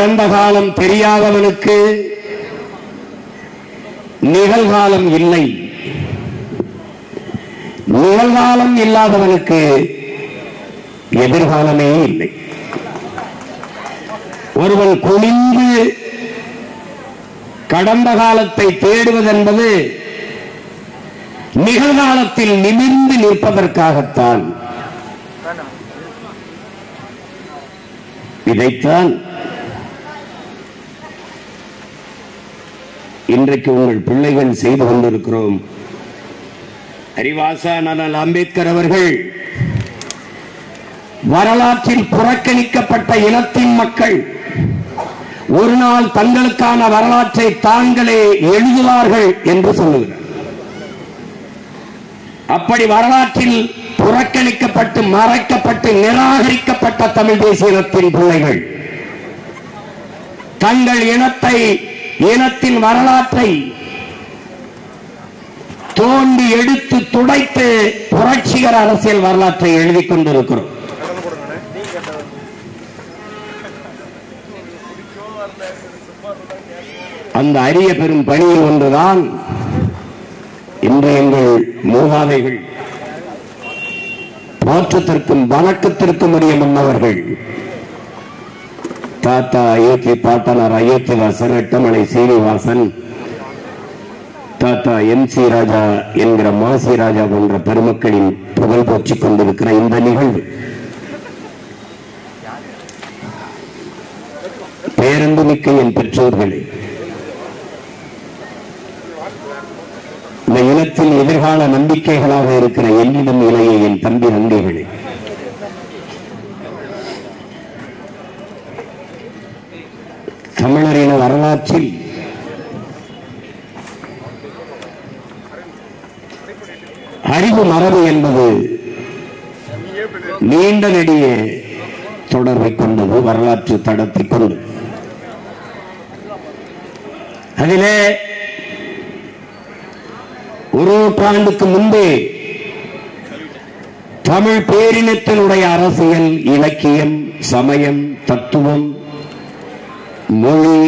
கடந்த காலம் தெரியாதவனுக்கு நிகழ்காலம் இல்லை, நிகழ்காலம் இல்லாதவனுக்கு எதிர்காலமே இல்லை. ஒருவன் குனிந்து கடந்த காலத்தை தேடுவதென்பது நிகழ்காலத்தில் நிமிர்ந்து நிற்பதற்காகத்தான். இதைத்தான் இன்றைக்கு உங்கள் பிள்ளைகள் செய்து கொண்டிருக்கிறோம். அறிவாசான் அண்ணல் அம்பேத்கர் அவர்கள் வரலாற்றில் புறக்கணிக்கப்பட்ட இனத்தின் மக்கள் ஒரு நாள் தங்களுக்கான வரலாற்றை தாங்களே எழுதுவார்கள் என்று சொல்லுகிறார். அப்படி வரலாற்றில் புறக்கணிக்கப்பட்டு மறைக்கப்பட்டு நிராகரிக்கப்பட்ட தமிழ் தேசிய இனத்தின் பிள்ளைகள் தங்கள் இனத்தின் வரலாற்றை தோண்டி எடுத்து துடைத்து புரட்சிகர அரசியல் வரலாற்றை எழுதிக் கொண்டிருக்கிறோம். அந்த அரிய பெரும் பணியில் ஒன்றுதான் இன்று எங்கள் மூதாதைகள் போற்றத்திற்கும் வணக்கத்திற்கும் உரிய முன்னவர்கள் தாத்தா அயோத்தி பாட்டனார் அயோத்திதாசன், எட்டமலை சீனிவாசன், தாத்தா MC ராஜா என்கிற மாசி ராஜா போன்ற பெருமக்களின் புகழ் போற்றிக் கொண்டிருக்கிற இந்த நிகழ்வு பேரன்புமிக்க என் பெற்றோர்களே, இந்த இனத்தில் எதிர்கால நம்பிக்கைகளாக இருக்கிற என்னிடம் இளைய என் தம்பி தங்கைகளே, தமிழரின வரலாற்றில் அறிவு மரபு என்பது நீண்ட நெடிய தொடர்பை கொண்டது, வரலாற்று தடத்தை கொண்டது. அதிலே ஒரு நூற்றாண்டுக்கு முன்பே தமிழ் பேரினத்தினுடைய அரசியல், இலக்கியம், சமயம், தத்துவம், மொழி,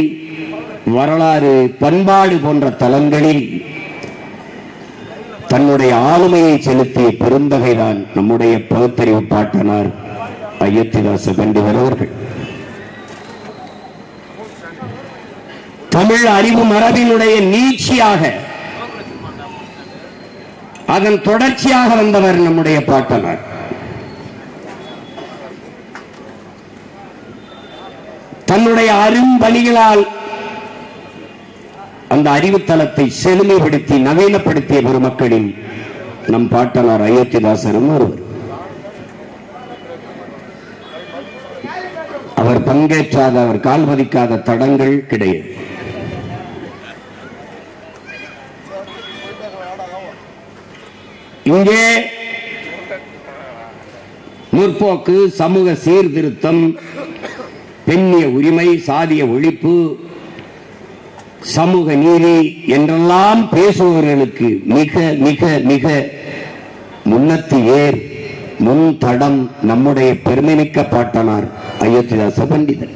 வரலாறு, பண்பாடு போன்ற தளங்களில் தன்னுடைய ஆளுமையை செலுத்திய பெருந்தகைதான் நம்முடைய பகுத்தறிவு பாட்டனார் அயோத்திதாச பண்டிதர் அவர்கள். தமிழ் அறிவு மரபினுடைய நீட்சியாக, அதன் தொடர்ச்சியாக வந்தவர் நம்முடைய பாட்டனார். தன்னுடைய அரும்பணிகளால் அந்த அறிவுத்தளத்தை செழுமைப்படுத்தி நவீனப்படுத்திய பெருமக்களில் நம் பாட்டனார் அயோத்திதாசரும் ஒருவர். அவர் பங்கேற்றாத, அவர் கால் பதிக்காத தடங்கள் கிடையாது. இங்கே முற்போக்கு, சமூக சீர்திருத்தம், பெண்ணிய உரிமை, சாதிய ஒழிப்பு, சமூக நீதி என்றெல்லாம் பேசுபவர்களுக்கு மிக மிக மிக முன்னத்தி முன் தடம் நம்முடைய பெருமைமிக்க பாட்டனார் அயோத்திதாச பண்டிதர்.